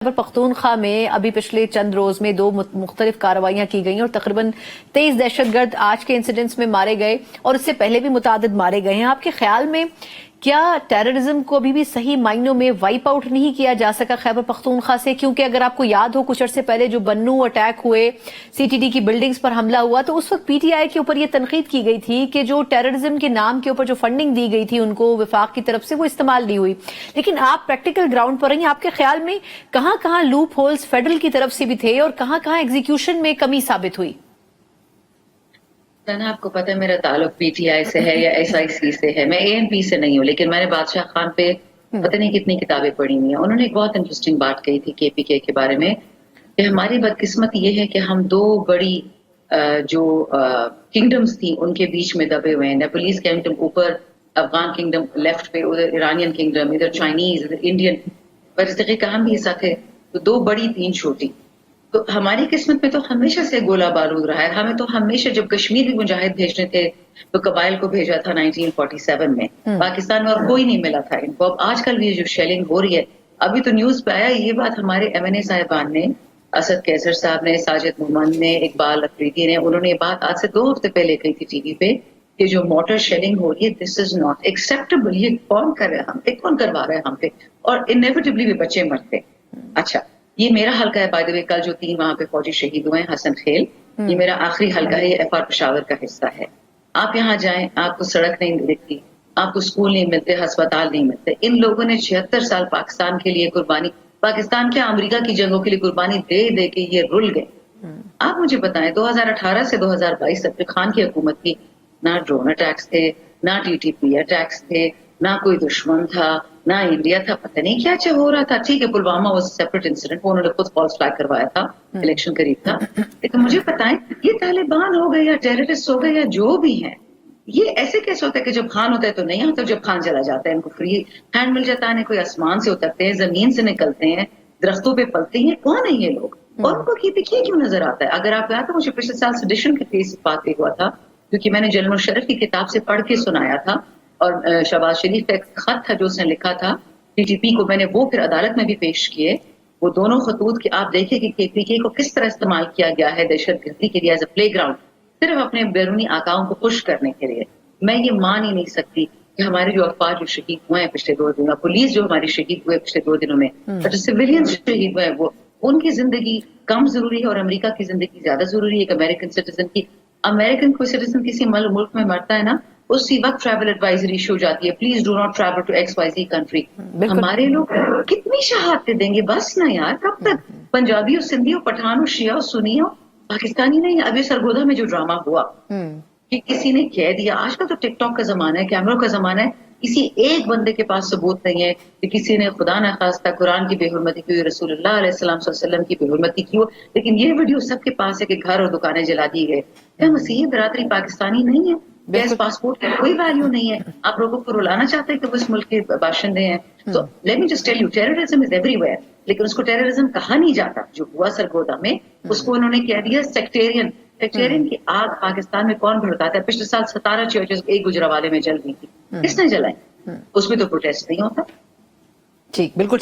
खैबर पख्तूनख्वा में अभी पिछले चंद रोज में 2 मुख्तलिफ कार्रवाइयां की गई और तकरीबन 23 दहशतगर्द आज के इंसिडेंट्स में मारे गए और इससे पहले भी मुतादिद मारे गए हैं। आपके ख्याल में क्या टेररिज्म को अभी भी सही मायनों में वाइप आउट नहीं किया जा सका खैबर पख्तूनख्वा से? क्योंकि अगर आपको याद हो कुछ अरसे पहले जो बन्नू अटैक हुए, सीटीडी की बिल्डिंग्स पर हमला हुआ, तो उस वक्त पीटीआई के ऊपर यह तनकीद की गई थी कि जो टेररिज्म के नाम के ऊपर जो फंडिंग दी गई थी उनको विफाक की तरफ से, वो इस्तेमाल नहीं हुई। लेकिन आप प्रैक्टिकल ग्राउंड पर रही, आपके ख्याल में कहां कहां लूप होल्स फेडरल की तरफ से भी थे और कहां कहां एग्जीक्यूशन में कमी साबित हुई? आपको पता है मेरा ताल्लुक पीटीआई से है या एसआईसी से है। मैं एएनपी से नहीं हूँ, लेकिन मैंने बादशाह खान पे पता नहीं कितनी किताबें पढ़ी हुई हैं। उन्होंने एक बहुत इंटरेस्टिंग बात कही थी केपीके के बारे में कि हमारी बदकिस्मत ये है कि हम 2 बड़ी जो किंगडम्स थी उनके बीच में दबे हुए हैं। नेपोलिस किंगडम ऊपर, अफगान किंगडम लेफ्ट पे, उधर ईरानियन किंगडम, इधर चाइनीज, इधर इंडियन, पर का हम भी हिस्सा थे। तो 2 बड़ी 3 छोटी। तो हमारी किस्मत में तो हमेशा से गोला बारूद रहा है। हमें तो हमेशा, जब कश्मीर भी मुजाहिद भेजने थे तो कबाइल को भेजा था 1947 में, पाकिस्तान में और कोई नहीं मिला था इनको। अब आजकल भी जो शेलिंग हो रही है, अभी तो न्यूज पे आया ये बात, हमारे एमएनए साहिबान ने, असद कैसर साहब ने, साजिद मोहम्मद ने, इकबाल अफरीदी ने, उन्होंने ये बात आज से 2 हफ्ते पहले कही थी टीवी पे कि जो मोटर शेलिंग हो रही है, दिस इज नॉट एक्सेप्टेबल। ये कौन कर रहा है हम पे, कौन करवा रहा है हम पे, और इनएविटेबली भी बच्चे मरते। अच्छा, ये मेरा हल्का है बाय द वे। कल जो 3 वहां पे फौजी शहीद हुए हैं, हसन खेल, ये मेरा आखिरी हल्का है, ये एफआर पेशावर का हिस्सा है। आप यहाँ जाएं, आपको सड़क नहीं दिखती, आपको स्कूल नहीं मिलते, अस्पताल नहीं मिलते। इन लोगों ने 76 साल पाकिस्तान के लिए कुर्बानी, पाकिस्तान के अमेरिका की जंगों के लिए कुर्बानी दे दे के ये रुल गए। आप मुझे बताएं, 2018 से 2022 तक खान की हुकूमत की ना ड्रोन अटैक्स थे, ना टीटीपी अटैक्स थे, ना कोई दुश्मन था, ना इंडिया था, पता नहीं क्या हो रहा था। ठीक है, पुलवामा वाज सेपरेट इंसिडेंट, वो उन्होंने खुद फॉल्स फ्लैग करवाया था, इलेक्शन करीब था। लेकिन मुझे बताएं, ये तालिबान हो गए या टेररिस्ट हो गए या जो भी हैं, ये ऐसे कैसे होता है कि जब खान होता है तो नहीं आता, जब खान चला जाता है इनको फ्री हैंड मिल जाता है, कोई आसमान से उतरते हैं, जमीन से निकलते हैं, दरख्तों पे पलते हैं, कौन है ये लोग? और उनको केपीके क्यों नजर आता है? अगर आप याद तो मुझे पिछले साल सेडिशन के केस बात भी हुआ था, क्योंकि मैंने जनरल मुशर्रफ की किताब से पढ़ के सुनाया था, और शहबाज शरीफ का एक खत था जो उसने लिखा था टीटीपी को, मैंने वो फिर अदालत में भी पेश किए। वो दोनों खतूत कि आप देखिए कि केपीके को किस तरह इस्तेमाल किया गया है दहशतगर्दी के लिए एज अ प्लेग्राउंड, सिर्फ अपने बैरूनी आकाओं को खुश करने के लिए। मैं ये मान ही नहीं सकती कि हमारे जो अफवाज जो शहीद हुए हैं पिछले 2 दिनों, पुलिस जो हमारी शहीद हुए पिछले 2 दिनों में, जो सिविलियन शहीद हुए हैं, वो उनकी जिंदगी कम जरूरी है और अमेरिका की जिंदगी ज्यादा जरूरी है एक अमेरिकन सिटीजन की। अमेरिकन कोई सिटीजन किसी मुल्क में मरता है ना, उसी वक्त ट्रैवल एडवाइजरी इशू जाती है, please do not travel to XYZ country. हमारे लोग कितनी शहादतें देंगे? बस ना यार, कब तक? पंजाबी और सिंधी और पठान और शिया और सुन्नी हो, पाकिस्तानी नहीं। अभी सरगोधा में जो ड्रामा हुआ कि किसी ने कह दिया, आजकल तो टिकटॉक का जमाना है, कैमरों का जमाना है, किसी एक बंदे के पास सबूत नहीं है कि किसी ने खुदा न खास्ता कुरान की बेहुरमती की, रसूलुल्लाह अलैहिस्सलाम सल्लल्लाहु अलैहि वसल्लम की बेहुरमती की हो, लेकिन ये वीडियो सबके पास है कि घर और दुकानें जला दी गए। क्या मसीही बरादरी पाकिस्तानी नहीं है? क्या इस पासपोर्ट की कोई वैल्यू नहीं है? आप लोगों को रुलाना चाहते हैं कि वो इस मुल्क के बाशिंदे हैं। तो let me just tell you, terrorism is everywhere, लेकिन उसको टेररिज्म कहा नहीं जाता। जो हुआ सरगोधा में, उसको उन्होंने कह दिया सेक्टेरियन। सेक्टेरियन की आग पाकिस्तान में कौन भड़काता है? पिछले साल 17 चर्चेस एक गुजरावाले में जल गई थी, किसने जलाई? उसमें तो प्रोटेस्ट नहीं होता। ठीक, बिल्कुल ठीक।